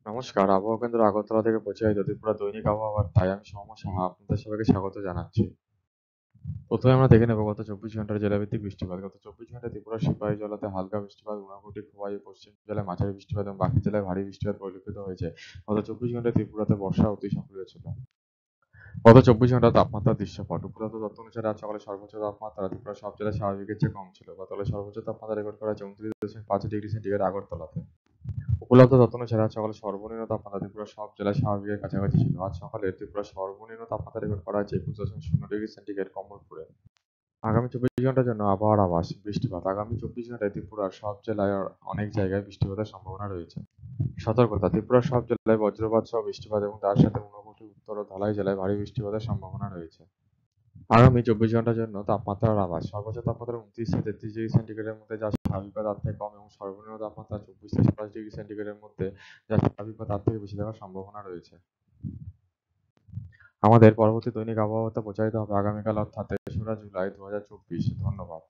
নমস্কার, আবহাওয়া কেন্দ্র আগরতলা থেকে প্রচারিত ত্রিপুরা দৈনিক আবহাওয়া বার্তায় আমি সৌম্য সাহা আপনাদের সবাইকে স্বাগত জানাচ্ছি। প্রথমে আমরা দেখে নেব গত 24 ঘন্টার জেলাভিত্তিক বৃষ্টিপাত। গত 24 ঘন্টায় ত্রিপুরার সিপাহীজলাতে হালকা বৃষ্টিপাত, ঊনকোটি, খোয়াই ও পশ্চিম জেলায় মাঝারি বৃষ্টিপাত এবং বাকি জেলায় ভারী বৃষ্টিপাত পরিলক্ষিত হয়েছে। গত 24 ঘন্টায় ত্রিপুরাতে বর্ষা অতি সক্রিয় ছিল। গত 24 ঘন্টার তাপমাত্রার দৃশ্যপট। উপরোক্ত তথ্য অনুসারে আজ সকালে সর্বোচ্চ তাপমাত্রা ত্রিপুরার সব জেলায় স্বাভাবিকের চেয়ে কম ছিল। গতকাল সর্বোচ্চ তাপমাত্রা রেকর্ড করা হয়েছে 29.5 ডিগ্রি সেন্টিগ্রেড আগরতলাতে। উপলব্ধ তথ্য অনুসারে আজ সকালে সর্বনিম্ন তাপমাত্রা ত্রিপুরার সব জেলায় স্বাভাবিকের কাছাকাছি ছিল। আজ সকালে ত্রিপুরার সর্বনিম্ন তাপমাত্রা রেকর্ড করা হয়েছে 21.0 ডিগ্রি সেন্টিগ্রেড কমলপুরে। আগামী 24 ঘন্টার জন্য আবহাওয়ার আভাস। বৃষ্টিপাত। আগামী 24 ঘন্টায় ত্রিপুরার সব জেলায় অনেক জায়গায় বৃষ্টিপাতের সম্ভাবনা রয়েছে। সতর্কতা। ত্রিপুরার সব জেলায় বজ্রপাত সহ বৃষ্টিপাত এবং তার সাথে ঊনকোটি, উত্তর ও ধলাই জেলায় ভারী বৃষ্টিপাতের সম্ভাবনা রয়েছে। আগামী 24 ঘন্টার জন্য তাপমাত্রার আভাস। সর্বোচ্চ তাপমাত্রা 29 থেকে 33 ডিগ্রি সেন্টিগ্রেডের মধ্যে, যা স্বাভাবিক বা তার থেকে কম, এবং সর্বনিম্ন তাপমাত্রা 24 থেকে 27 ডিগ্রি সেন্টিগ্রেডের মধ্যে, যা স্বাভাবিক বা তার থেকে বেশি থাকার সম্ভাবনা রয়েছে। আমাদের পরবর্তী দৈনিক আবহাওয়া বার্তা প্রচারিত হবে আগামীকাল অর্থাৎ 3রা জুলাই 2024। ধন্যবাদ।